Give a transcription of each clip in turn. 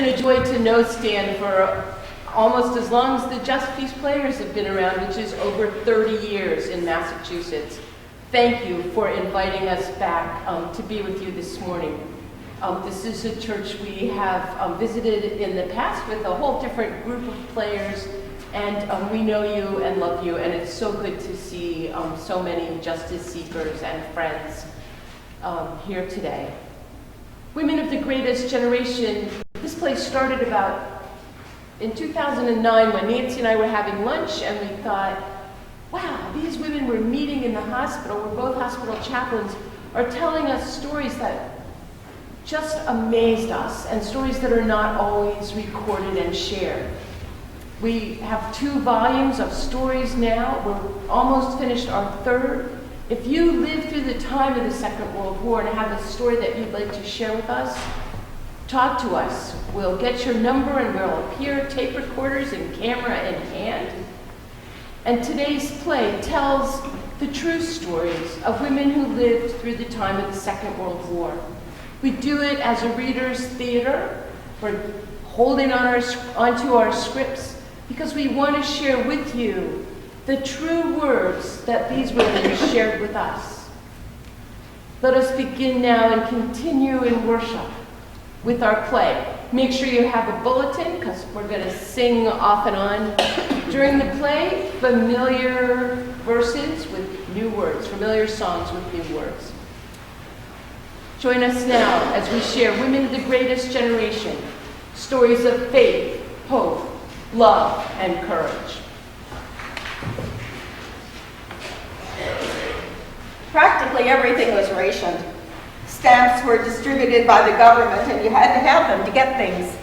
been a joy to know Stan for almost as long as the Just Peace Players have been around, which is over 30 years in Massachusetts. Thank you for inviting us back to be with you this morning. This is a church we have visited in the past with a whole different group of players, and we know you and love you, and it's so good to see so many justice seekers and friends here today. Women of the Greatest Generation, this place started about in 2009 when Nancy and I were having lunch, and we thought, wow, these women were meeting in the hospital, we're both hospital chaplains, are telling us stories that just amazed us, and stories that are not always recorded and shared. We have 2 volumes of stories now. We're almost finished our 3rd. If you lived through the time of the Second World War and have a story that you'd like to share with us, talk to us. We'll get your number and we'll appear, tape recorders and camera in hand. And today's play tells the true stories of women who lived through the time of the Second World War. We do it as a reader's theater. We're holding onto our scripts because we want to share with you the true words that these women shared with us. Let us begin now and continue in worship with our play. Make sure you have a bulletin because we're going to sing off and on. During the play, familiar verses with new words, familiar songs with new words. Join us now as we share Women of the Greatest Generation, stories of faith, hope, love, and courage. Practically everything was rationed. Stamps were distributed by the government, and you had to have them to get things.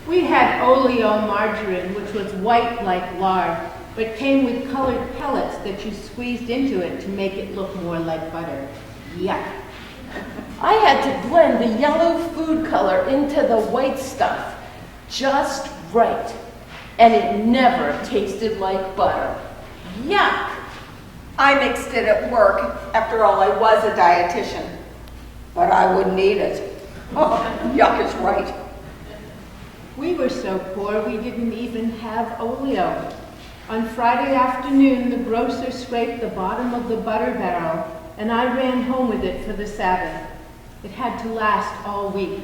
We had oleo margarine, which was white like lard, but came with colored pellets that you squeezed into it to make it look more like butter. Yuck. I had to blend the yellow food color into the white stuff just right, and it never tasted like butter. Yuck! I mixed it at work. After all, I was a dietitian. But I wouldn't eat it. Oh, yuck is right. We were so poor we didn't even have oleo. On Friday afternoon, the grocer scraped the bottom of the butter barrel, and I ran home with it for the Sabbath. It had to last all week.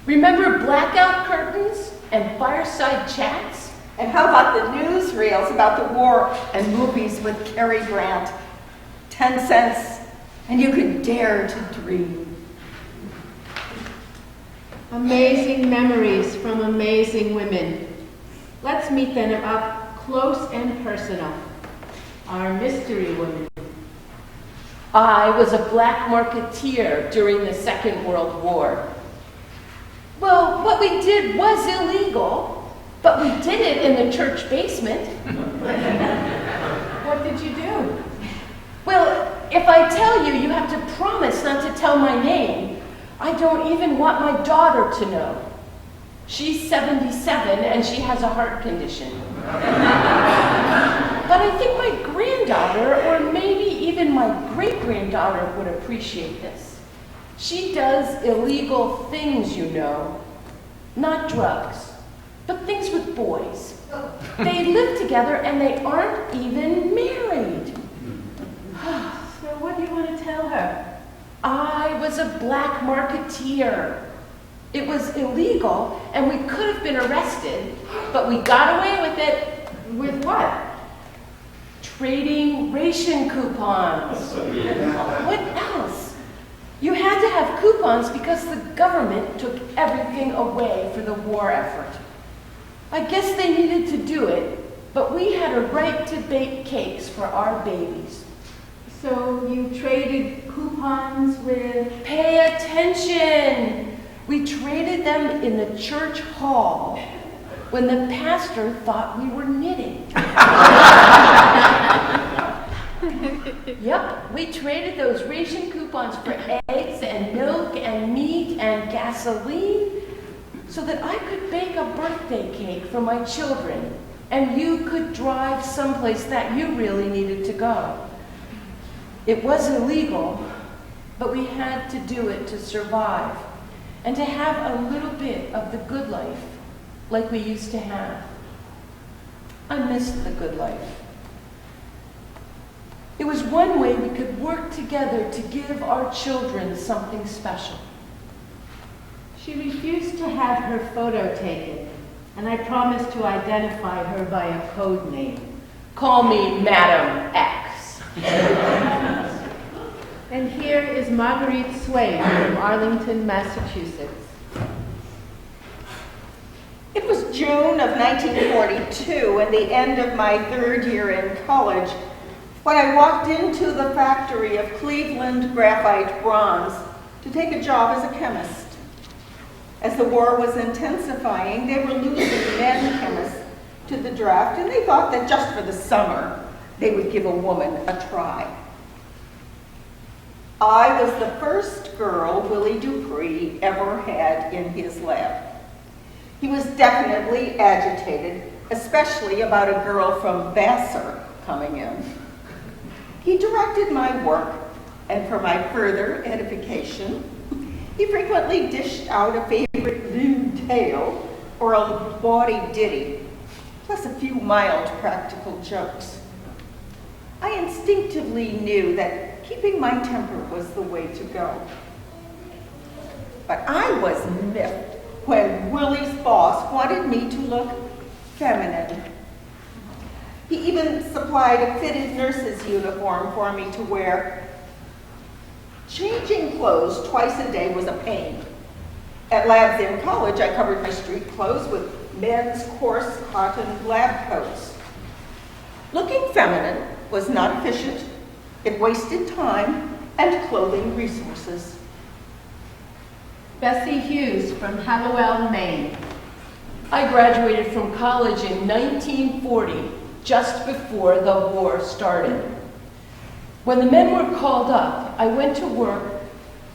Remember blackout curtains and fireside chats? And how about the newsreels about the war and movies with Cary Grant? 10 cents, and you could dare to dream. Amazing memories from amazing women. Let's meet them up close and personal. Our mystery woman. I was a black marketeer during the Second World War. Well, what we did was illegal, but we did it in the church basement. What did you do? Well, if I tell you, you have to promise not to tell my name. I don't even want my daughter to know. She's 77 and she has a heart condition. But I think my granddaughter, or maybe even my great-granddaughter, would appreciate this. She does illegal things, you know. Not drugs, but things with boys. They live together and they aren't even married. So what do you want to tell her? I was a black marketeer. It was illegal and we could have been arrested, but we got away with it. With what? Trading ration coupons. What else? You had to have coupons because the government took everything away for the war effort. I guess they needed to do it, but we had a right to bake cakes for our babies. So you traded coupons with... Pay attention! We traded them in the church hall when the pastor thought we were knitting. Yep, we traded those ration coupons for eggs and milk and meat and gasoline so that I could bake a birthday cake for my children and you could drive someplace that you really needed to go. It was illegal, but we had to do it to survive. and to have a little bit of the good life like we used to have. I missed the good life. It was one way we could work together to give our children something special. She refused to have her photo taken, and I promised to identify her by a code name. Call me Madam X. And here is Marguerite Swain from Arlington, Massachusetts. It was June of 1942, and the end of my third year in college, when I walked into the factory of Cleveland Graphite Bronze to take a job as a chemist. As the war was intensifying, they were losing men chemists to the draft, and they thought that just for the summer, they would give a woman a try. I was the first girl Willie Dupree ever had in his lab. He was definitely agitated, especially about a girl from Vassar coming in. He directed my work, and for my further edification, he frequently dished out a favorite lewd tale or a bawdy ditty, plus a few mild practical jokes. I instinctively knew that keeping my temper was the way to go. But I was miffed when Willie's boss wanted me to look feminine. He even supplied a fitted nurse's uniform for me to wear. Changing clothes twice a day was a pain. At labs in college, I covered my street clothes with men's coarse cotton lab coats. Looking feminine was not efficient. It wasted time and clothing resources. Bessie Hughes from Hallowell, Maine. I graduated from college in 1940, just before the war started. When the men were called up, I went to work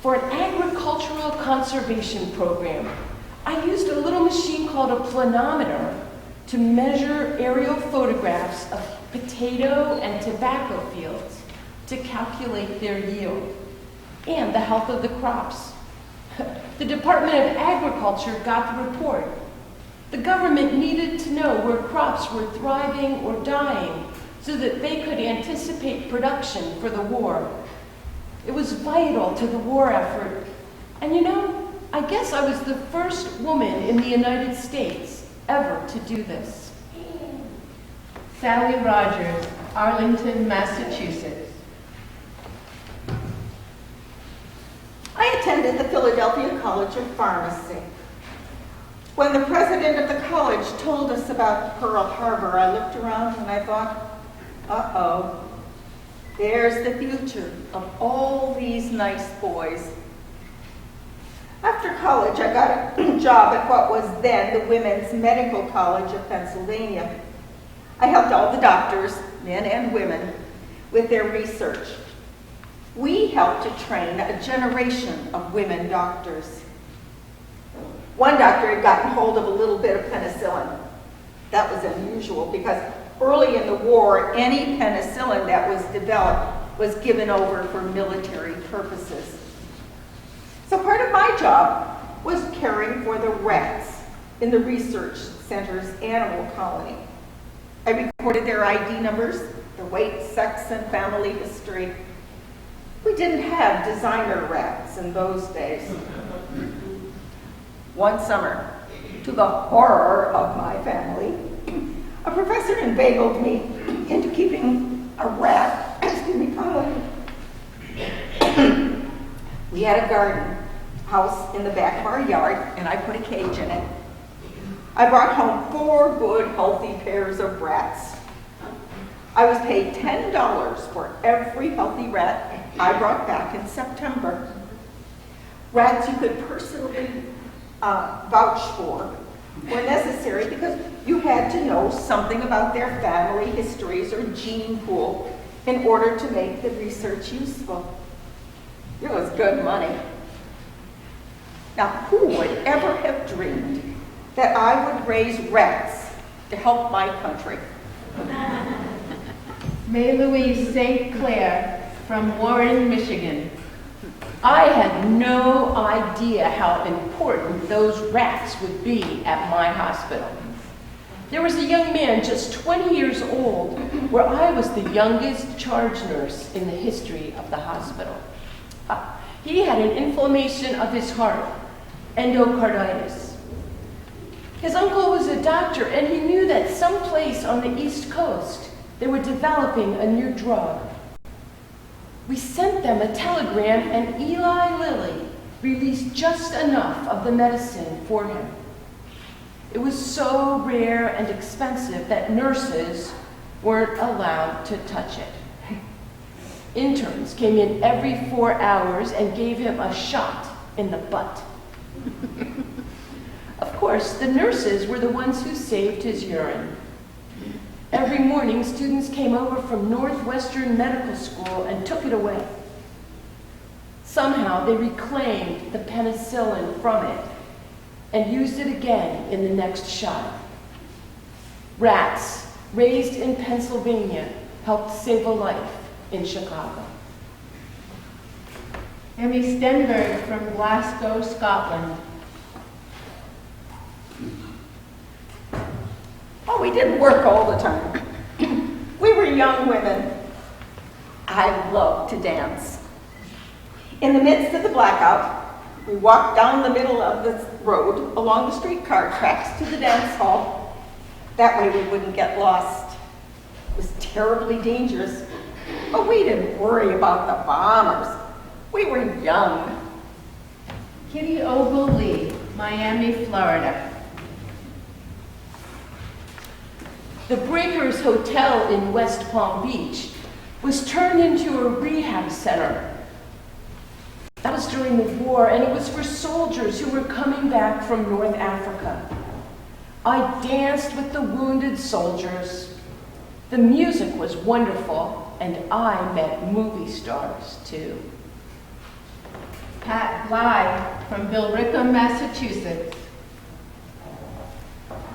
for an agricultural conservation program. I used a little machine called a planometer to measure aerial photographs of potato and tobacco fields to calculate their yield and the health of the crops. The Department of Agriculture got the report. The government needed to know where crops were thriving or dying so that they could anticipate production for the war. It was vital to the war effort. And you know, I guess I was the first woman in the United States ever to do this. Sally Rogers, Arlington, Massachusetts. I attended the Philadelphia College of Pharmacy. When the president of the college told us about Pearl Harbor, I looked around and I thought, uh-oh, there's the future of all these nice boys. After college, I got a job at what was then the Women's Medical College of Pennsylvania. I helped all the doctors, men and women, with their research. We helped to train a generation of women doctors. One doctor had gotten hold of a little bit of penicillin. That was unusual because early in the war, any penicillin that was developed was given over for military purposes. So part of my job was caring for the rats in the research center's animal colony. I recorded their ID numbers, their weight, sex, and family history. We didn't have designer rats in those days. One summer, to the horror of my family, a professor inveigled me into keeping a rat, colony. We had a garden house in the back of our yard, and I put a cage in it. I brought home 4 good, healthy pairs of rats. I was paid $10 for every healthy rat I brought back in September. Rats you could personally vouch for were necessary because you had to know something about their family histories or gene pool in order to make the research useful. It was good money. Now, who would ever have dreamed that I would raise rats to help my country? May Louise St. Clair from Warren, Michigan. I had no idea how important those rats would be at my hospital. There was a young man just 20 years old where I was the youngest charge nurse in the history of the hospital. He had an inflammation of his heart, endocarditis. His uncle was a doctor, and he knew that someplace on the East Coast they were developing a new drug. We sent them a telegram, and Eli Lilly released just enough of the medicine for him. It was so rare and expensive that nurses weren't allowed to touch it. Interns came in every 4 hours and gave him a shot in the butt. Of course, the nurses were the ones who saved his urine. Every morning, students came over from Northwestern Medical School and took it away. Somehow, they reclaimed the penicillin from it and used it again in the next shot. Rats raised in Pennsylvania helped save a life in Chicago. Emmy Stenberg from Glasgow, Scotland. Oh, we didn't work all the time. We were young women. I loved to dance. In the midst of the blackout, we walked down the middle of the road along the streetcar tracks to the dance hall. That way we wouldn't get lost. It was terribly dangerous, but we didn't worry about the bombers. We were young. Kitty Ogilvie, Miami, Florida. The Breakers Hotel in West Palm Beach was turned into a rehab center. That was during the war, and it was for soldiers who were coming back from North Africa. I danced with the wounded soldiers. The music was wonderful, and I met movie stars, too. Pat Bly from Billerica, Massachusetts.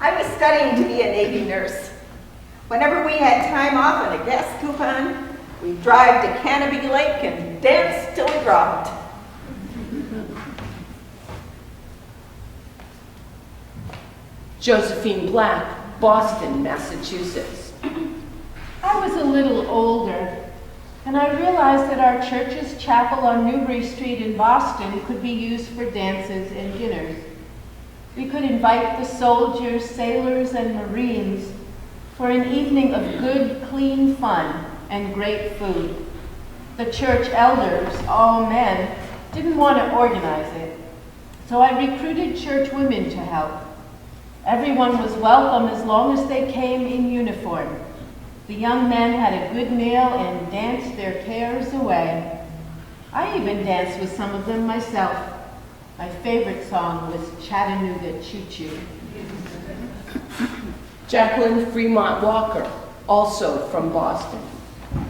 I was studying to be a Navy nurse. Whenever we had time off and a gas coupon, we'd drive to Canopy Lake and dance till we dropped. Josephine Black, Boston, Massachusetts. I was a little older, and I realized that our church's chapel on Newbury Street in Boston could be used for dances and dinners. We could invite the soldiers, sailors, and Marines for an evening of good, clean fun and great food. The church elders, all men, didn't want to organize it, so I recruited church women to help. Everyone was welcome as long as they came in uniform. The young men had a good meal and danced their cares away. I even danced with some of them myself. My favorite song was Chattanooga Choo Choo. Jacqueline Fremont Walker, also from Boston.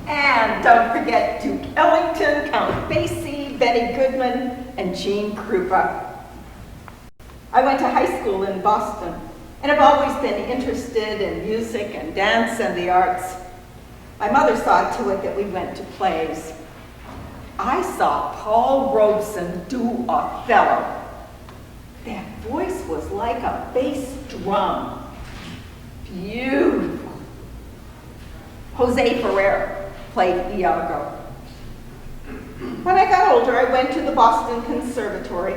And don't forget Duke Ellington, Count Basie, Benny Goodman, and Gene Krupa. I went to high school in Boston, and have always been interested in music and dance and the arts. My mother saw to it that we went to plays. I saw Paul Robeson do Othello. That voice was like a bass drum. Beautiful. Jose Ferrer played Iago. When I got older, I went to the Boston Conservatory.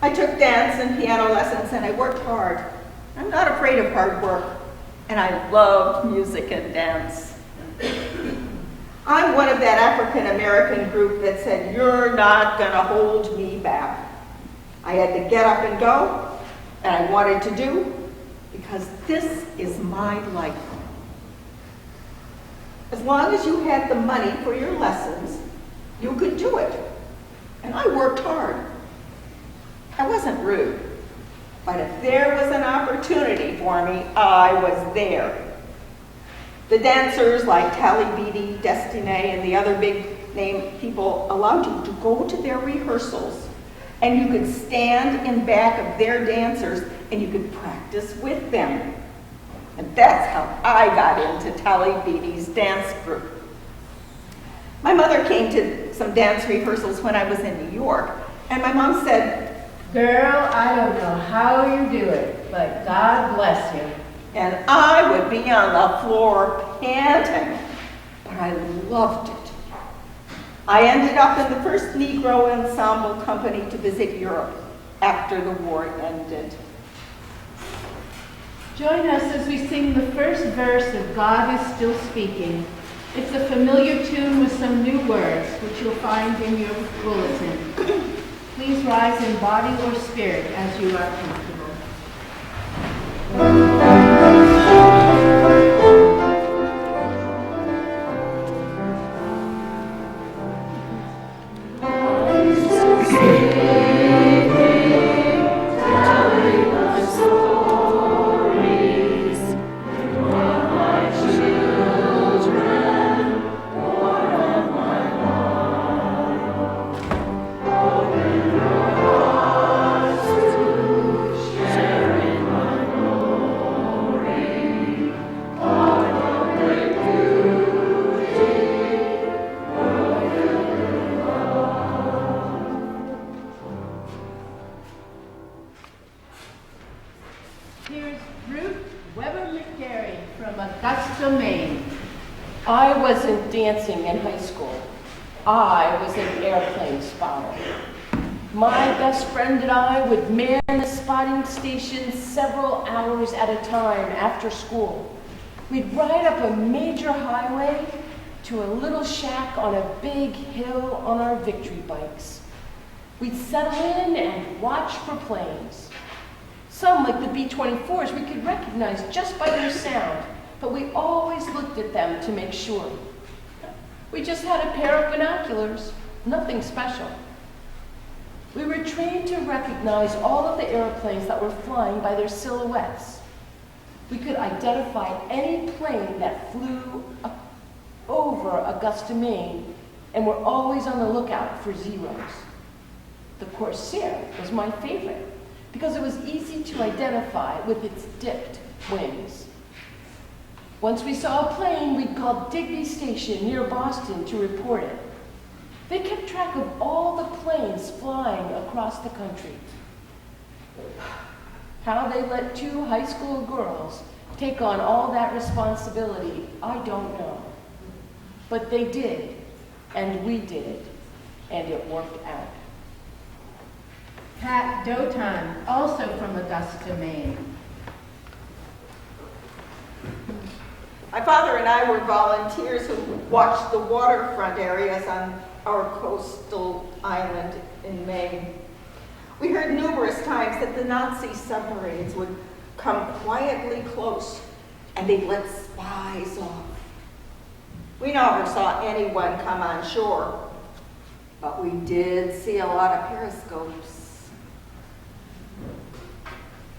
I took dance and piano lessons, and I worked hard. I'm not afraid of hard work, and I loved music and dance. I'm one of that African-American group that said, "You're not gonna hold me back." I had to get up and go, and I wanted to do, because this is my life. As long as you had the money for your lessons, you could do it. And I worked hard. I wasn't rude, but if there was an opportunity for me, I was there. The dancers like Tally Beatty, Destiny, and the other big name people allowed you to go to their rehearsals, and you could stand in back of their dancers and you could practice with them. And that's how I got into Tally Beatty's dance group. My mother came to some dance rehearsals when I was in New York, and my mom said, "Girl, I don't know how you do it, but God bless you." and I would be on the floor panting, but I loved it. I ended up in the first Negro ensemble company to visit Europe after the war ended. Join us as we sing the first verse of God is Still Speaking. It's a familiar tune with some new words, which you'll find in your bulletin. Please rise in body or spirit as you are comfortable. Here's Ruth Weber McGarry from Augusta, Maine. I wasn't dancing in high school. I was an airplane spotter. My best friend and I would man the spotting station several hours at a time after school. We'd ride up a major highway to a little shack on a big hill on our victory bikes. We'd settle in and watch for planes. Some, like the B-24s, we could recognize just by their sound, but we always looked at them to make sure. We just had a pair of binoculars, nothing special. We were trained to recognize all of the airplanes that were flying by their silhouettes. We could identify any plane that flew over Augusta, Maine, and were always on the lookout for zeros. The Corsair was my favorite because it was easy to identify with its dipped wings. Once we saw a plane, we'd call Digby Station near Boston to report it. They kept track of all the planes flying across the country. How they let two high school girls take on all that responsibility, I don't know. But they did, and we did it, and it worked out. Pat Dotan, also from Augusta, Maine. My father and I were volunteers who watched the waterfront areas on our coastal island in Maine. We heard numerous times that the Nazi submarines would come quietly close and they'd let spies off. We never saw anyone come on shore, but we did see a lot of periscopes.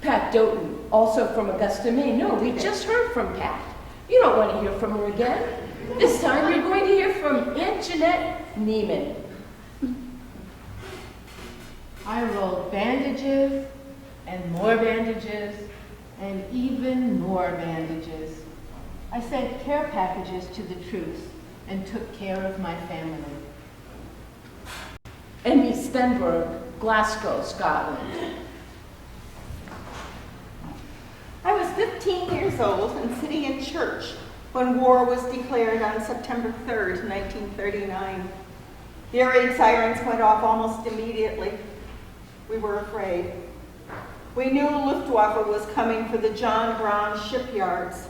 Pat Doughton, also from Augusta, Maine. No, we just heard from Pat. You don't want to hear from her again. This time you're going to hear from Aunt Jeanette Neiman. I rolled bandages and more bandages and even more bandages. I sent care packages to the troops and took care of my family. Emmy Stenberg, Glasgow, Scotland. I was 15 years old and sitting in church when war was declared on September 3rd, 1939. The air raid sirens went off almost immediately. We were afraid. We knew Luftwaffe was coming for the John Brown shipyards.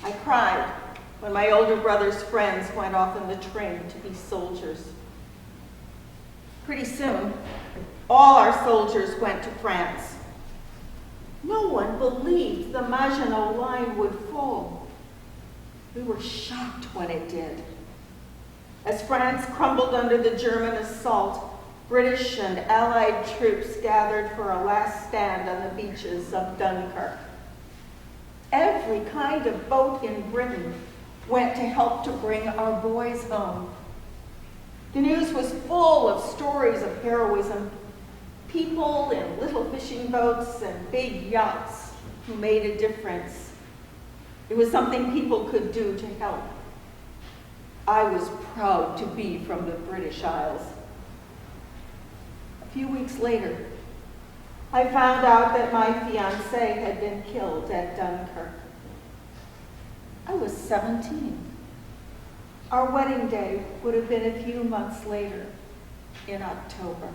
I cried when my older brother's friends went off in the train to be soldiers. Pretty soon, all our soldiers went to France. No one believed the Maginot Line would fall. We were shocked when it did. As France crumbled under the German assault, British and Allied troops gathered for a last stand on the beaches of Dunkirk. Every kind of boat in Britain went to help to bring our boys home. The news was full of stories of heroism, people in little fishing boats and big yachts who made a difference. It was something people could do to help. I was proud to be from the British Isles. A few weeks later, I found out that my fiancé had been killed at Dunkirk. I was 17. Our wedding day would have been a few months later, in October.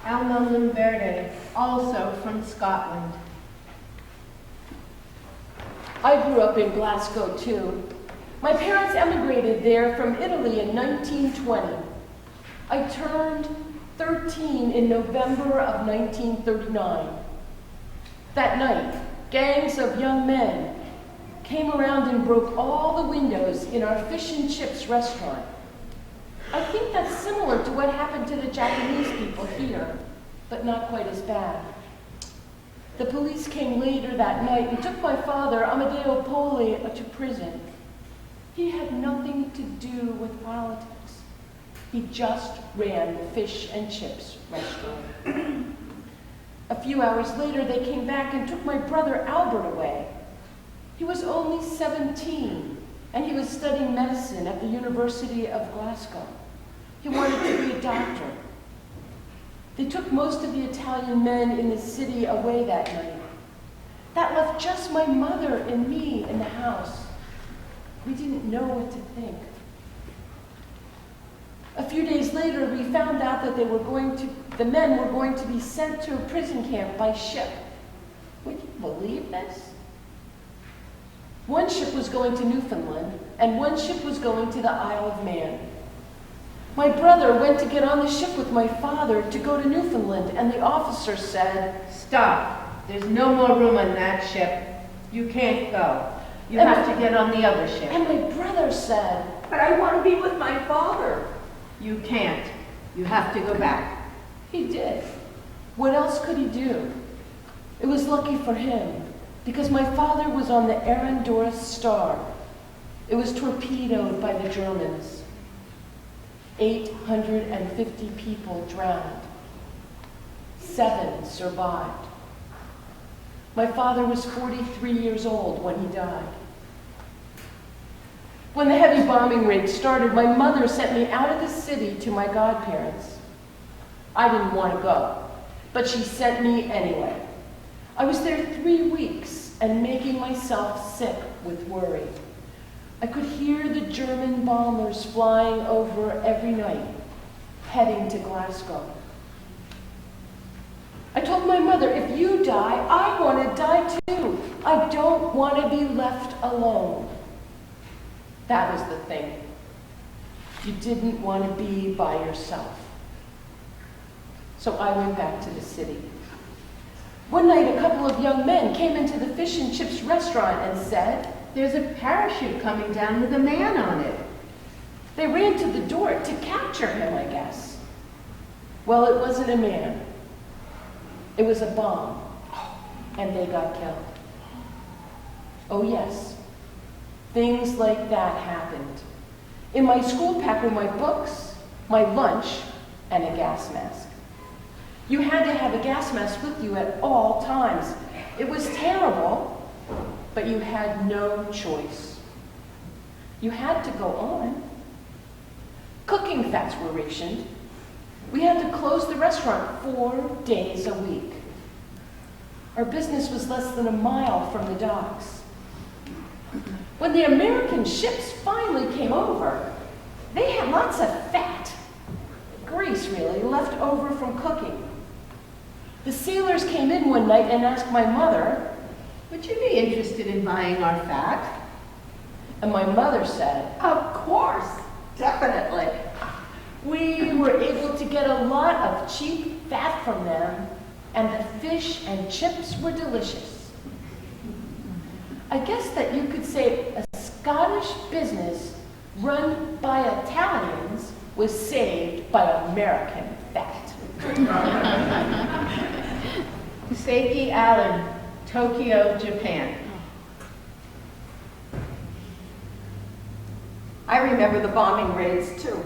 Alma Limverde, also from Scotland. I grew up in Glasgow too. My parents emigrated there from Italy in 1920. I turned 13 in November of 1939. That night, gangs of young men came around and broke all the windows in our fish and chips restaurant. I think that's similar to what happened to the Japanese people here, but not quite as bad. The police came later that night and took my father, Amadeo Poli, to prison. He had nothing to do with politics. He just ran the fish and chips restaurant. A few hours later, they came back and took my brother Albert away. He was only 17, and he was studying medicine at the University of Glasgow. He wanted to be a doctor. They took most of the Italian men in the city away that night. That left just my mother and me in the house. We didn't know what to think. A few days later, we found out that the men were going to be sent to a prison camp by ship. Would you believe this? One ship was going to Newfoundland, and one ship was going to the Isle of Man. My brother went to get on the ship with my father to go to Newfoundland, and the officer said, Stop. There's no more room on that ship. You can't go. You have to get on the other ship. And my brother said, But I want to be with my father. You can't. You have to go back. he did. What else could he do? It was lucky for him, because my father was on the Arendorf Star. It was torpedoed by the Germans. 850 people drowned. 7 survived. My father was 43 years old when he died. When the heavy bombing raids started, my mother sent me out of the city to my godparents. I didn't want to go, but she sent me anyway. I was there 3 weeks and making myself sick with worry. I could hear the German bombers flying over every night, heading to Glasgow. I told my mother, if you die, I want to die too. I don't want to be left alone. That was the thing. You didn't want to be by yourself. So I went back to the city. One night, a couple of young men came into the fish and chips restaurant and said, There's a parachute coming down with a man on it. they ran to the door to capture him, I guess. Well, it wasn't a man. It was a bomb, and they got killed. Oh yes, things like that happened. In my school pack were my books, my lunch, and a gas mask. You had to have a gas mask with you at all times. It was terrible, but you had no choice. You had to go on. Cooking fats were rationed. We had to close the restaurant 4 days a week. Our business was less than a mile from the docks. When the American ships finally came over, they had lots of fat, grease really, left over from cooking. The sailors came in one night and asked my mother, Would you be interested in buying our fat? and my mother said, Of course, definitely. we were able to get a lot of cheap fat from them, and the fish and chips were delicious. I guess that you could say a Scottish business run by Italians was saved by American fat. Seiki Allen, Tokyo, Japan. I remember the bombing raids too.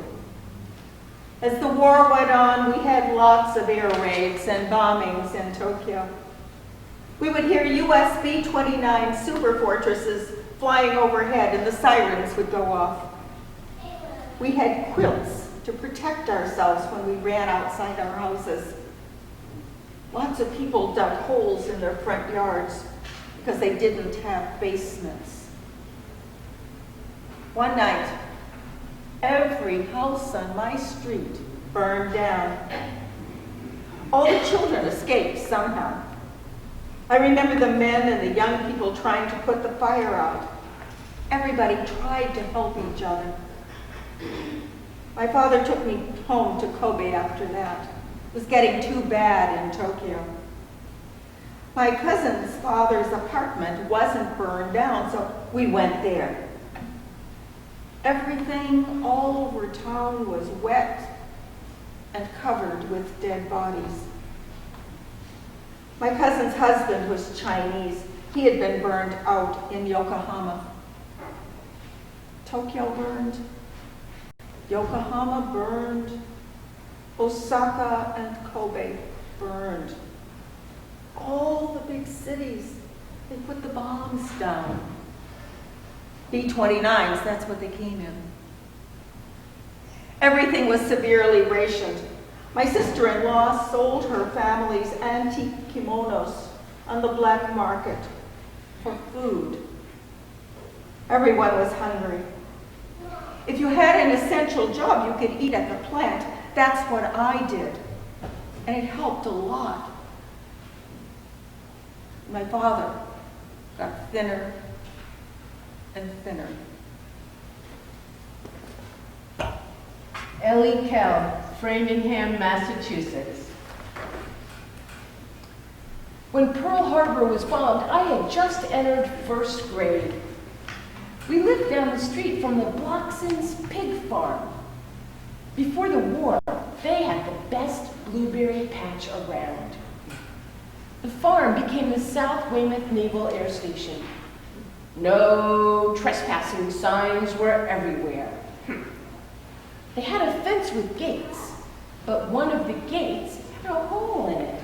As the war went on, we had lots of air raids and bombings in Tokyo. We would hear US B-29 super fortresses flying overhead and the sirens would go off. We had quilts to protect ourselves when we ran outside our houses. Lots of people dug holes in their front yards because they didn't have basements. One night, every house on my street burned down. All the children escaped somehow. I remember the men and the young people trying to put the fire out. Everybody tried to help each other. My father took me home to Kobe after that. It was getting too bad in Tokyo. My cousin's father's apartment wasn't burned down, so we went there. Everything all over town was wet and covered with dead bodies. My cousin's husband was Chinese. He had been burned out in Yokohama. Tokyo burned. Yokohama burned. Osaka and Kobe burned. All the big cities, they put the bombs down. B-29s, that's what they came in. Everything was severely rationed. My sister-in-law sold her family's antique kimonos on the black market for food. Everyone was hungry. If you had an essential job, you could eat at the plant. That's what I did, and it helped a lot. My father got thinner and thinner. Ellie Kell, Framingham, Massachusetts. When Pearl Harbor was bombed, I had just entered first grade. We lived down the street from the Blockson's pig farm. Before the war, they had the best blueberry patch around. The farm became the South Weymouth Naval Air Station. No trespassing signs were everywhere. They had a fence with gates, but one of the gates had a hole in it.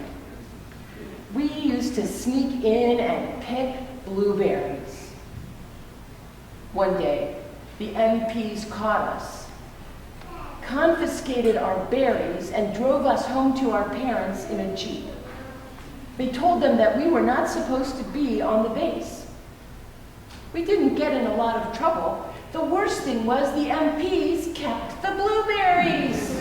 We used to sneak in and pick blueberries. One day, the MPs caught us, confiscated our berries, and drove us home to our parents in a Jeep. They told them that we were not supposed to be on the base. We didn't get in a lot of trouble. The worst thing was the MPs kept the blueberries.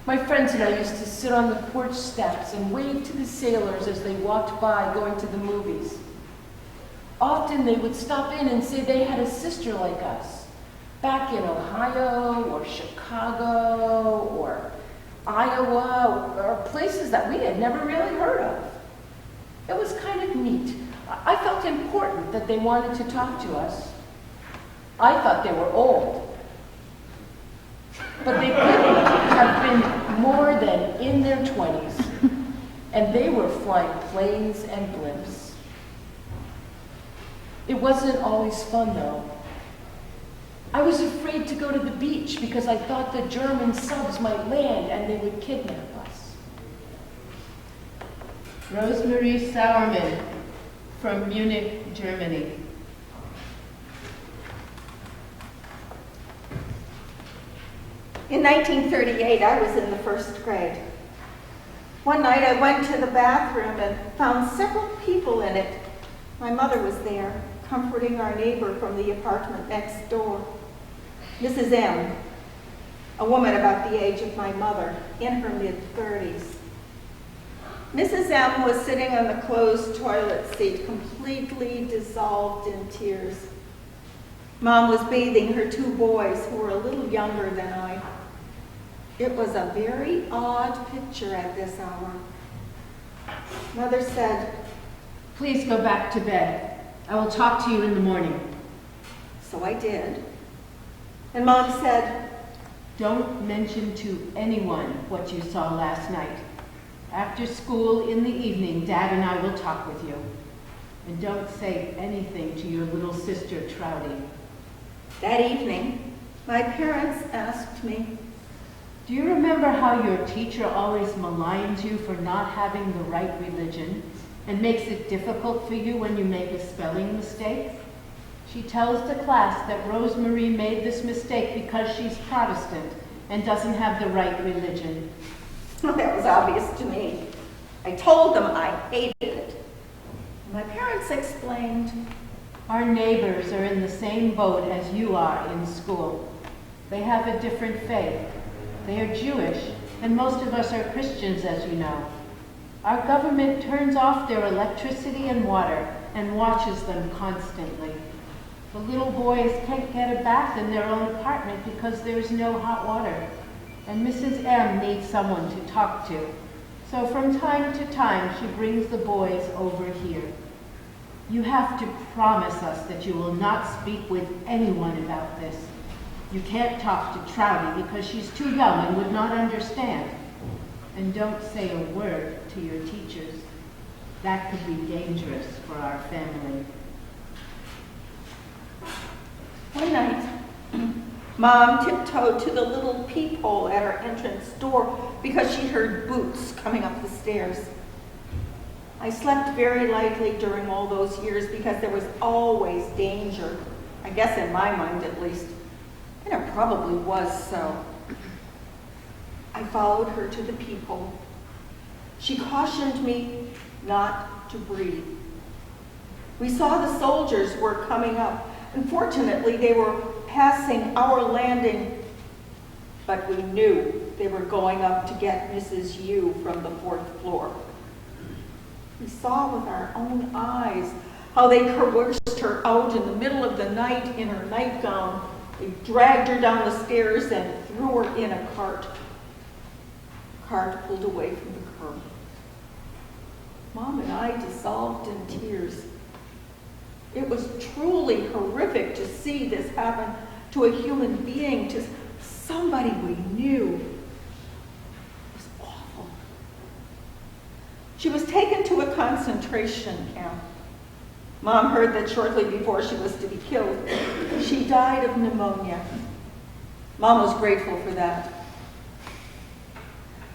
My friends and I used to sit on the porch steps and wave to the sailors as they walked by going to the movies. Often they would stop in and say they had a sister like us, back in Ohio or Chicago or Iowa or places that we had never really heard of. It was kind of neat. I felt important that they wanted to talk to us. I thought they were old. But they couldn't have been more than in their 20s. And they were flying planes and blimps. It wasn't always fun, though. I was afraid to go to the beach because I thought the German subs might land and they would kidnap us. Rosemarie Sauerman, from Munich, Germany. In 1938, I was in the first grade. One night I went to the bathroom and found several people in it. My mother was there, comforting our neighbor from the apartment next door, Mrs. M., a woman about the age of my mother, in her mid-30s. Mrs. M was sitting on the closed toilet seat, completely dissolved in tears. Mom was bathing her two boys, who were a little younger than I. It was a very odd picture at this hour. Mother said, Please go back to bed. I will talk to you in the morning. so I did. And Mom said, Don't mention to anyone what you saw last night. After school in the evening, Dad and I will talk with you. And don't say anything to your little sister, Trouty. that evening, my parents asked me, Do you remember how your teacher always maligned you for not having the right religion? and makes it difficult for you when you make a spelling mistake? She tells the class that Rosemarie made this mistake because she's Protestant and doesn't have the right religion. That was obvious to me. I told them I hated it. My parents explained, Our neighbors are in the same boat as you are in school. They have a different faith. They are Jewish, and most of us are Christians, as you know. Our government turns off their electricity and water and watches them constantly. The little boys can't get a bath in their own apartment because there's no hot water, and Mrs. M needs someone to talk to. So from time to time, she brings the boys over here. You have to promise us that you will not speak with anyone about this. You can't talk to Trouty because she's too young and would not understand. And don't say a word to your teachers. That could be dangerous for our family. one night, Mom tiptoed to the little peephole at our entrance door because she heard boots coming up the stairs. I slept very lightly during all those years because there was always danger, I guess in my mind at least, and it probably was so. I followed her to the peephole. She cautioned me not to breathe. We saw the soldiers were coming up. Unfortunately, they were passing our landing, but we knew they were going up to get Mrs. Yu from the 4th floor. We saw with our own eyes how they coerced her out in the middle of the night in her nightgown. They dragged her down the stairs and threw her in a cart. The cart pulled away from the curb. Mom and I dissolved in tears. It was truly horrific to see this happen to a human being, to somebody we knew. It was awful. She was taken to a concentration camp. Mom heard that shortly before she was to be killed, she died of pneumonia. Mom was grateful for that.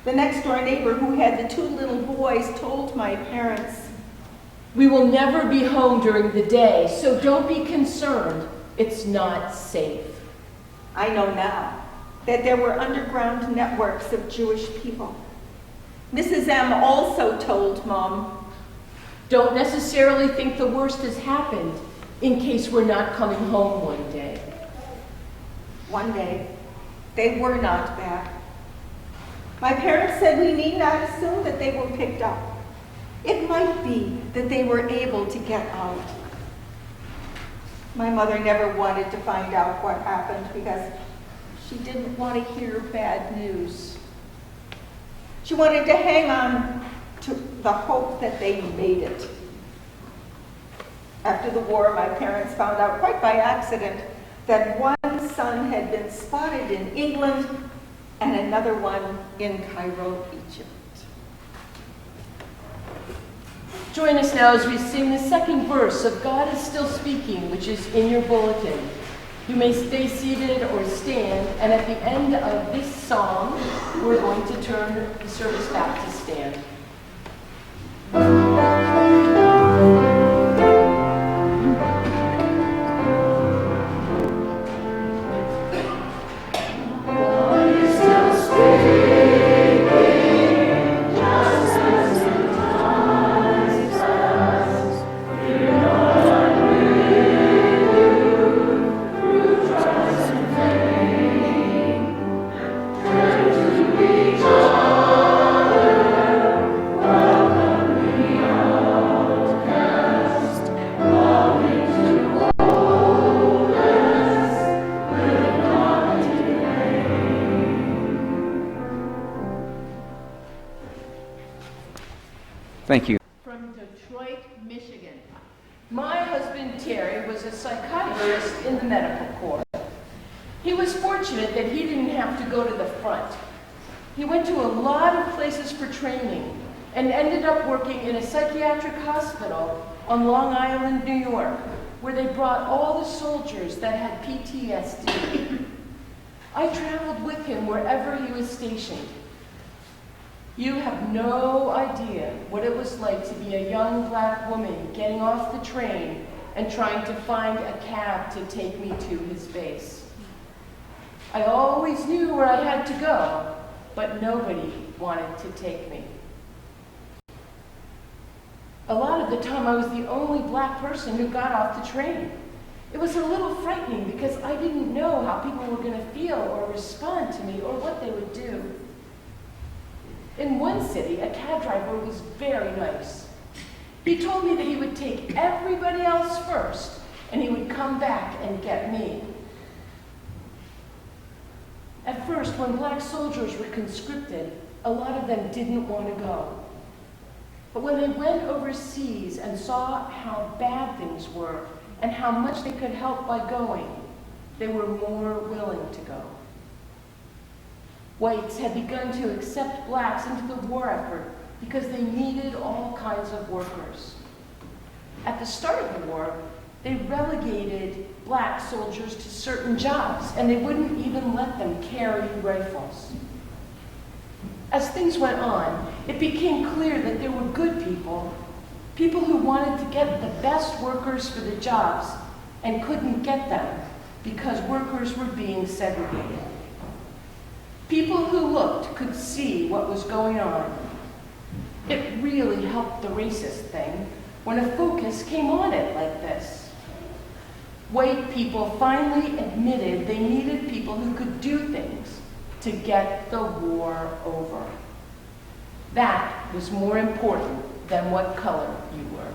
The next door neighbor who had the 2 little boys told my parents, We will never be home during the day, so don't be concerned. It's not safe. I know now that there were underground networks of Jewish people. Mrs. M also told Mom, Don't necessarily think the worst has happened in case we're not coming home one day. one day they were not back. My parents said we need not assume that they were picked up. It might be that they were able to get out. My mother never wanted to find out what happened because she didn't want to hear bad news. She wanted to hang on to the hope that they made it. After the war, my parents found out quite by accident that one son had been spotted in England and another one in Cairo, Egypt. Join us now as we sing the second verse of God is Still Speaking, which is in your bulletin. You may stay seated or stand, and at the end of this song, we're going to turn the service back to stand. Thank you. From Detroit, Michigan. My husband, Terry, was a psychiatrist in the medical corps. He was fortunate that he didn't have to go to the front. He went to a lot of places for training and ended up working in a psychiatric hospital on Long Island, New York, where they brought all the soldiers that had PTSD. I traveled with him wherever he was stationed. You have no idea what it was like to be a young black woman getting off the train and trying to find a cab to take me to his base. I always knew where I had to go, but nobody wanted to take me. A lot of the time I was the only black person who got off the train. It was a little frightening because I didn't know how people were going to feel or respond to me or what they would do. In one city, a cab driver was very nice. He told me that he would take everybody else first and he would come back and get me. At first, when black soldiers were conscripted, a lot of them didn't want to go. But when they went overseas and saw how bad things were and how much they could help by going, they were more willing to go. Whites had begun to accept blacks into the war effort because they needed all kinds of workers. At the start of the war, they relegated black soldiers to certain jobs, and they wouldn't even let them carry rifles. As things went on, it became clear that there were good people who wanted to get the best workers for the jobs and couldn't get them because workers were being segregated. People who looked could see what was going on. It really helped the racist thing when a focus came on it like this. White people finally admitted they needed people who could do things to get the war over. That was more important than what color you were.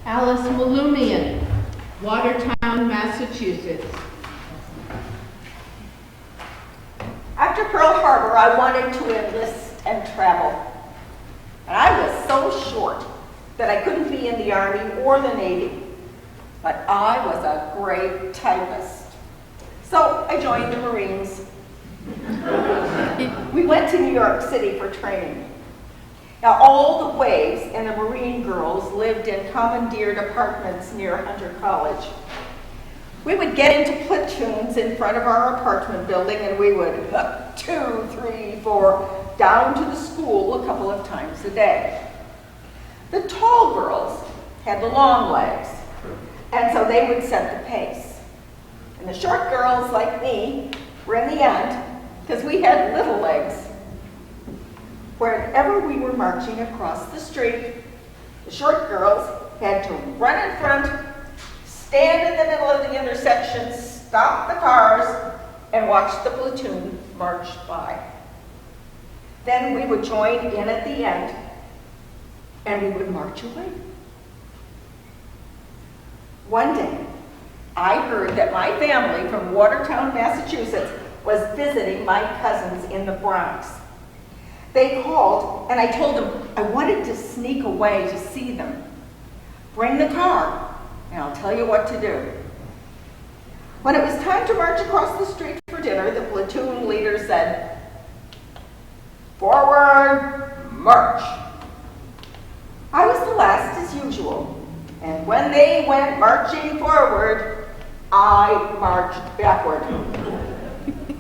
Alice Malumian, Watertown, Massachusetts. After Pearl Harbor, I wanted to enlist and travel. And I was so short that I couldn't be in the Army or the Navy. But I was a great typist. So I joined the Marines. We went to New York City for training. Now, all the waves and the Marine girls lived in commandeered apartments near Hunter College. We would get into platoons in front of our apartment building, and we would 2, 3, 4, down to the school a couple of times a day. The tall girls had the long legs, and so they would set the pace. And the short girls, like me, were in the end, because we had little legs. Wherever we were marching across the street, the short girls had to run in front, stand in the middle of the intersection, stop the cars, and watch the platoon march by. Then we would join in at the end, and we would march away. One day, I heard that my family from Watertown, Massachusetts, was visiting my cousins in the Bronx. They called, and I told them I wanted to sneak away to see them. Bring the car, and I'll tell you what to do. When it was time to march across the street for dinner, the platoon leader said, "Forward, march." I was the last as usual, and when they went marching forward, I marched backward.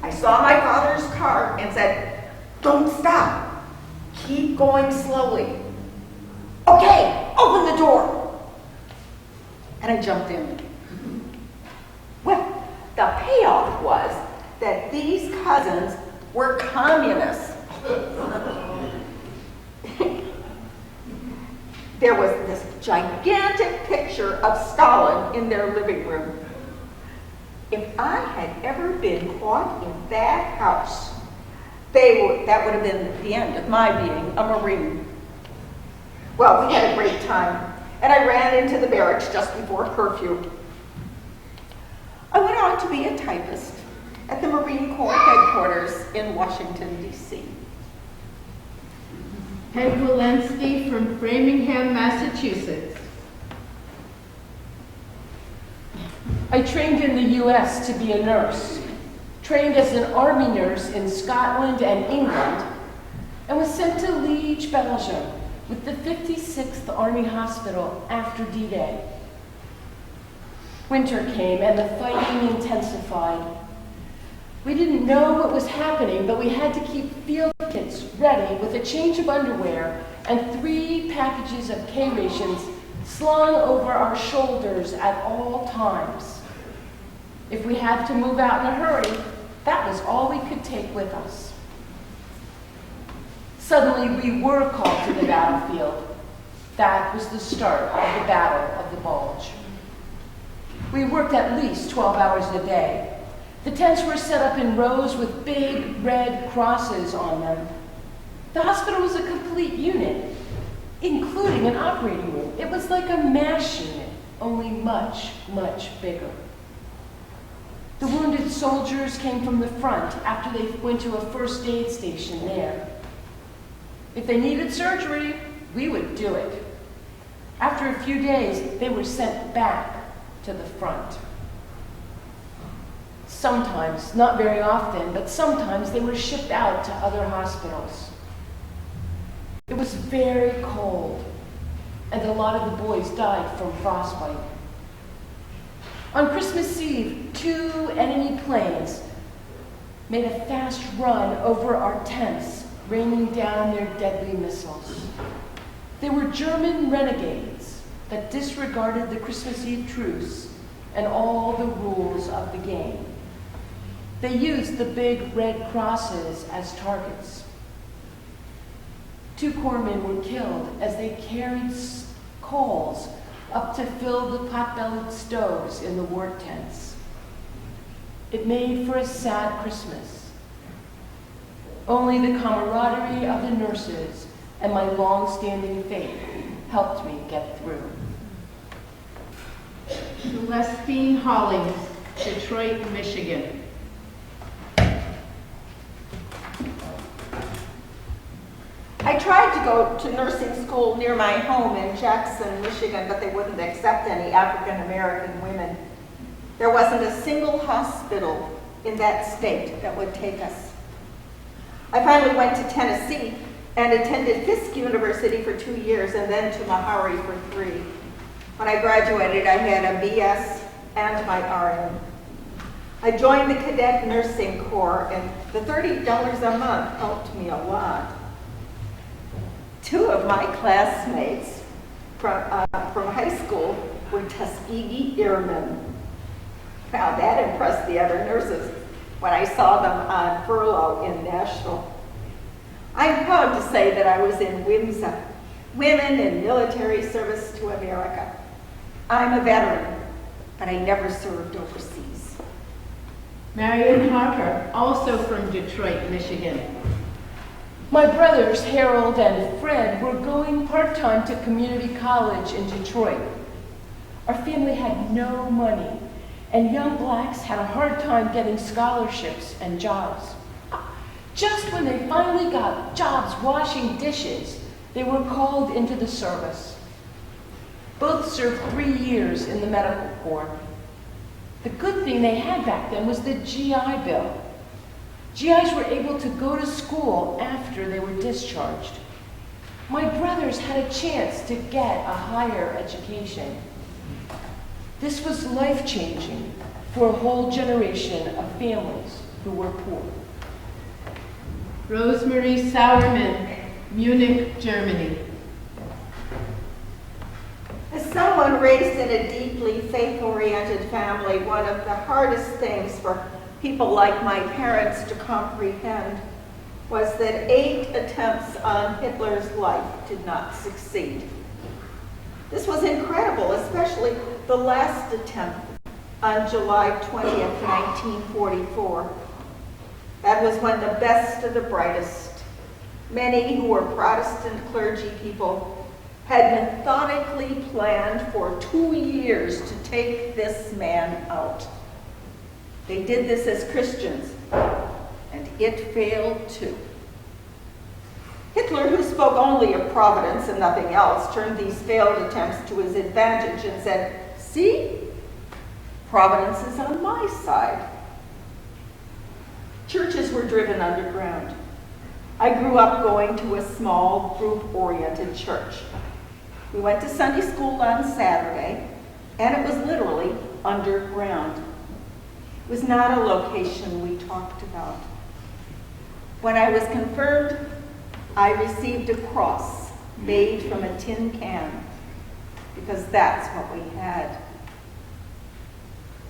I saw my father's car and said, "Don't stop. Keep going slowly." "Okay, open the door." And I jumped in. Well, the payoff was that these cousins were communists. There was this gigantic picture of Stalin in their living room. If I had ever been caught in that house, that would have been the end of my being a Marine. Well, we had a great time, and I ran into the barracks just before curfew. I went on to be a typist at the Marine Corps headquarters in Washington, D.C. Peg Walensky from Framingham, Massachusetts. I trained in the U.S. to be a nurse, trained as an army nurse in Scotland and England, and was sent to Liege, Belgium, with the 56th Army Hospital after D-Day. Winter came and the fighting intensified. We didn't know what was happening, but we had to keep field kits ready with a change of underwear and 3 packages of K-rations slung over our shoulders at all times. If we had to move out in a hurry, that was all we could take with us. Suddenly, we were called to the battlefield. That was the start of the Battle of the Bulge. We worked at least 12 hours a day. The tents were set up in rows with big red crosses on them. The hospital was a complete unit, including an operating room. It was like a MASH unit, only much, much bigger. The wounded soldiers came from the front after they went to a first aid station there. If they needed surgery, we would do it. After a few days, they were sent back to the front. Sometimes, not very often, but sometimes they were shipped out to other hospitals. It was very cold, and a lot of the boys died from frostbite. On Christmas Eve, 2 enemy planes made a fast run over our tents, raining down their deadly missiles. They were German renegades that disregarded the Christmas Eve truce and all the rules of the game. They used the big red crosses as targets. 2 corpsmen were killed as they carried coals up to fill the pot-bellied stoves in the war tents. It made for a sad Christmas. Only the camaraderie of the nurses and my long-standing faith helped me get through. Celestine Hollings, Detroit, Michigan. I tried to go to nursing school near my home in Jackson, Michigan, but they wouldn't accept any African American women. There wasn't a single hospital in that state that would take us. I finally went to Tennessee and attended Fisk University for 2 years and then to Meharry for 3. When I graduated, I had a BS and my RN. I joined the Cadet Nursing Corps, and the $30 a month helped me a lot. 2 of my classmates from high school were Tuskegee Airmen. Now that impressed the other nurses when I saw them on furlough in Nashville. I'm proud to say that I was in WIMSA, Women in Military Service to America. I'm a veteran, but I never served overseas. Marion Harper, also from Detroit, Michigan. My brothers, Harold and Fred, were going part-time to community college in Detroit. Our family had no money, and young blacks had a hard time getting scholarships and jobs. Just when they finally got jobs washing dishes, they were called into the service. Both served 3 years in the medical corps. The good thing they had back then was the GI Bill. GIs were able to go to school after they were discharged. My brothers had a chance to get a higher education. This was life-changing for a whole generation of families who were poor. Rosemary Sauerman, Munich, Germany. As someone raised in a deeply faith-oriented family, one of the hardest things for people like my parents to comprehend was that 8 attempts on Hitler's life did not succeed. This was incredible, especially the last attempt on July 20th, 1944. That was when the best of the brightest, many who were Protestant clergy people, had methodically planned for 2 years to take this man out. They did this as Christians, and it failed too. Hitler, who spoke only of providence and nothing else, turned these failed attempts to his advantage and said, "See, providence is on my side." Churches were driven underground. I grew up going to a small, group-oriented church. We went to Sunday school on Saturday, and it was literally underground. It was not a location we talked about. When I was confirmed, I received a cross made from a tin can, because that's what we had.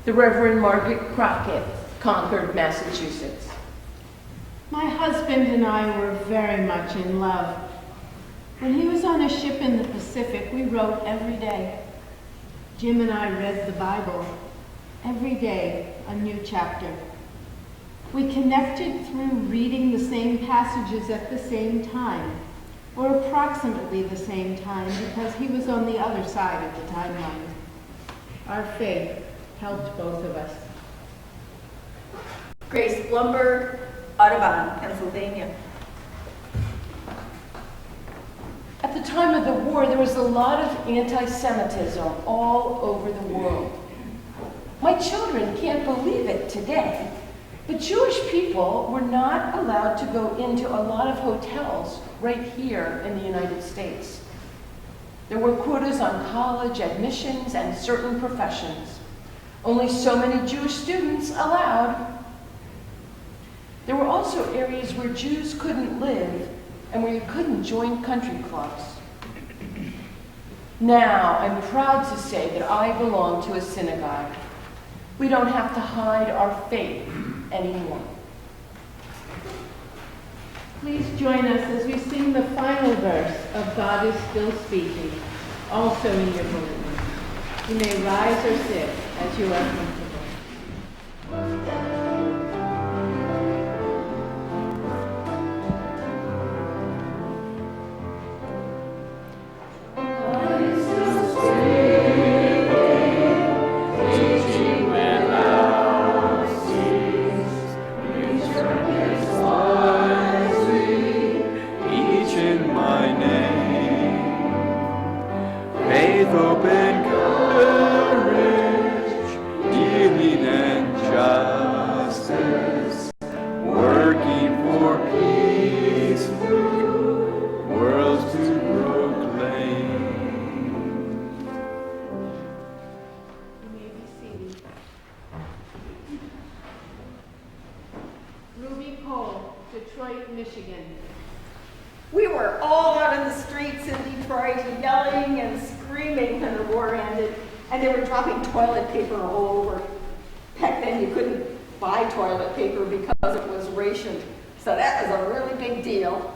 The Reverend Margaret Crockett, Concord, Massachusetts. My husband and I were very much in love. When he was on a ship in the Pacific, we wrote every day. Jim and I read the Bible. Every day, a new chapter. We connected through reading the same passages at the same time, or approximately the same time, because he was on the other side of the timeline. Our faith helped both of us. Grace Blumberg, Audubon, Pennsylvania. At the time of the war, there was a lot of anti-Semitism all over the world. My children can't believe it today, but Jewish people were not allowed to go into a lot of hotels right here in the United States. There were quotas on college admissions and certain professions. Only so many Jewish students allowed. There were also areas where Jews couldn't live and where you couldn't join country clubs. Now, I'm proud to say that I belong to a synagogue. We don't have to hide our faith anymore. Please join us as we sing the final verse of God is Still Speaking, also in your bulletin. You may rise or sit as you are comfortable. Michigan. We were all out in the streets in Detroit yelling and screaming when the war ended, and they were dropping toilet paper all over. Back then you couldn't buy toilet paper because it was rationed, so that was a really big deal.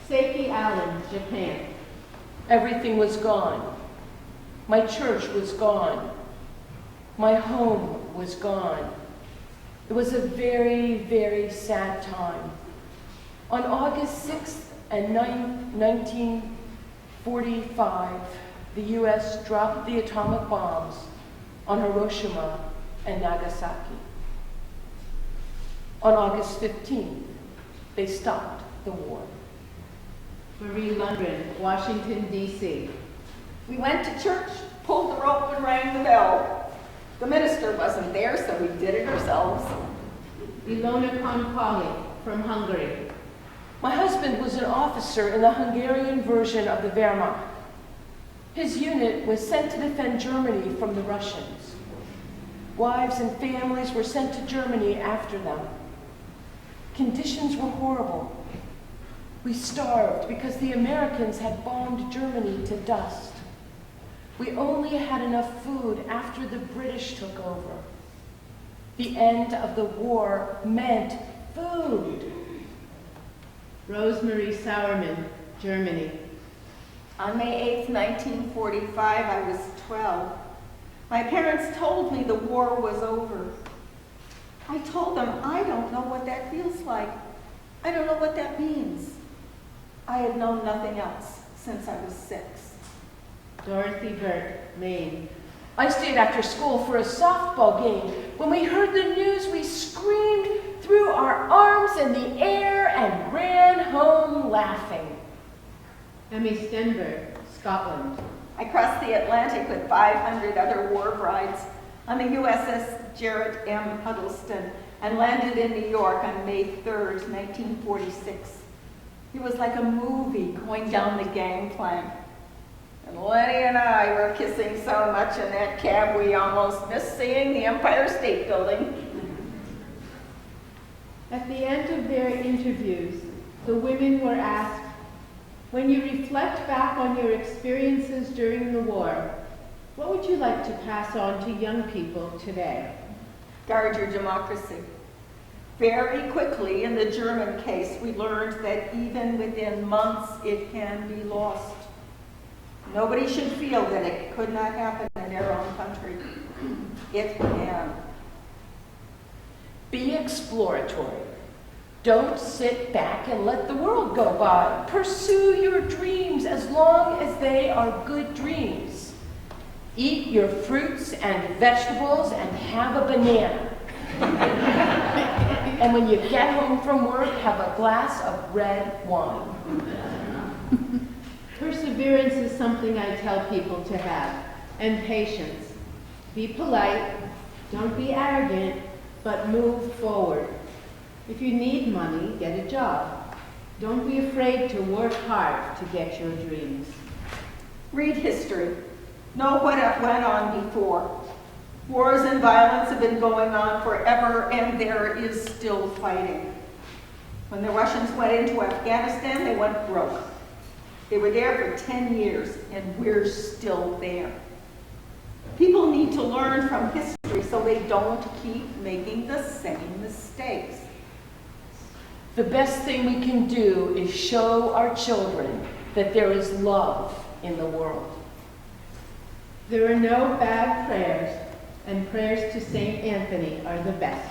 Seiki Allen, Japan. Everything was gone. My church was gone. My home was gone. It was a very, very sad time. On August 6th and 1945, the U.S. dropped the atomic bombs on Hiroshima and Nagasaki. On August 15th, they stopped the war. Marie Lundgren, Washington, D.C. We went to church, pulled the rope, and rang the bell. The minister wasn't there, so we did it ourselves. Ilona Konkwali, from Hungary. My husband was an officer in the Hungarian version of the Wehrmacht. His unit was sent to defend Germany from the Russians. Wives and families were sent to Germany after them. Conditions were horrible. We starved because the Americans had bombed Germany to dust. We only had enough food after the British took over. The end of the war meant food. Rosemary Sauerman, Germany. On May 8th, 1945, I was 12. My parents told me the war was over. I told them, I don't know what that feels like. I don't know what that means. I had known nothing else since I was 6. Dorothy Burke, Maine. I stayed after school for a softball game. When we heard the news, we screamed, threw our arms in the air, and ran home laughing. Emmy Stenberg, Scotland. I crossed the Atlantic with 500 other war brides on the USS Jarrett M. Huddleston and landed in New York on May 3rd, 1946. It was like a movie going down the gangplank. And Lenny and I were kissing so much in that cab we almost missed seeing the Empire State Building. At the end of their interviews, the women were asked, when you reflect back on your experiences during the war, what would you like to pass on to young people today? Guard your democracy. Very quickly in the German case, we learned that even within months it can be lost. Nobody should feel that it could not happen in their own country. It can. Be exploratory. Don't sit back and let the world go by. Pursue your dreams as long as they are good dreams. Eat your fruits and vegetables and have a banana. And when you get home from work, have a glass of red wine. Perseverance is something I tell people to have, and patience. Be polite, don't be arrogant, but move forward. If you need money, get a job. Don't be afraid to work hard to get your dreams. Read history. Know what went on before. Wars and violence have been going on forever, and there is still fighting. When the Russians went into Afghanistan, they went broke. They were there for 10 years, and we're still there. People need to learn from history so they don't keep making the same mistakes. The best thing we can do is show our children that there is love in the world. There are no bad prayers, and prayers to St. Anthony are the best.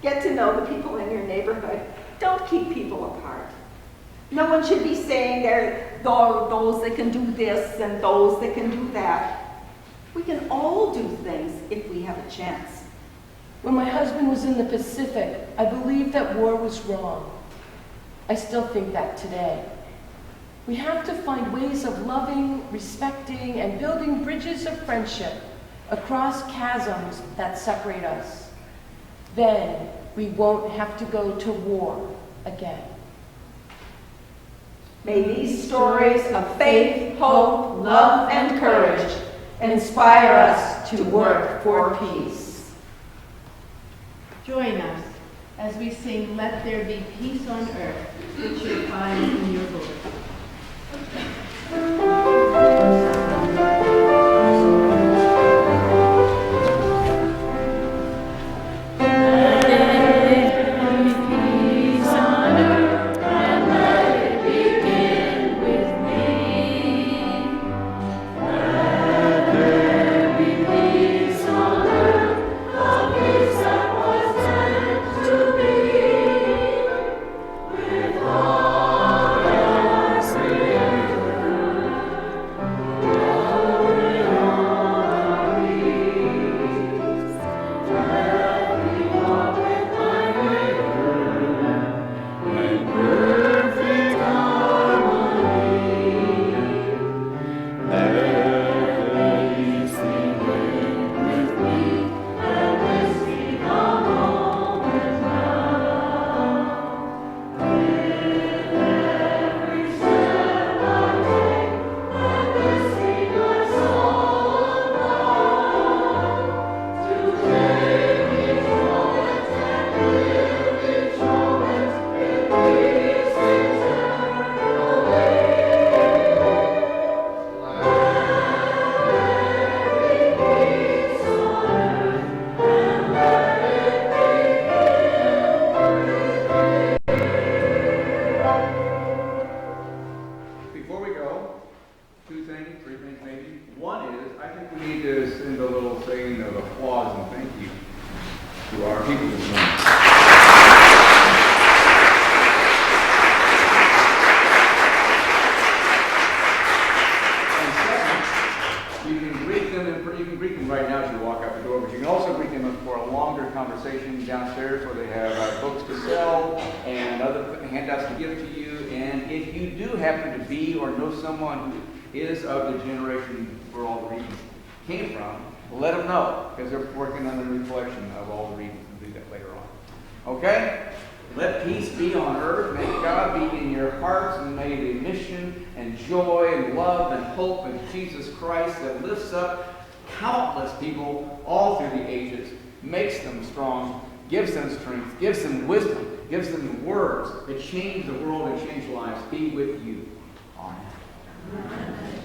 Get to know the people in your neighborhood. Don't keep people apart. No one should be saying there are those that can do this and those that can do that. We can all do things if we have a chance. When my husband was in the Pacific, I believed that war was wrong. I still think that today. We have to find ways of loving, respecting, and building bridges of friendship across chasms that separate us. Then we won't have to go to war again. May these stories of faith, hope, love, and courage inspire us to work for peace. Join us as we sing Let There Be Peace on Earth, which you'll find in your book. Let peace be on earth. May God be in your hearts, and may the mission and joy and love and hope in Jesus Christ that lifts up countless people all through the ages, makes them strong, gives them strength, gives them wisdom, gives them words that change the world and change lives, be with you. Amen.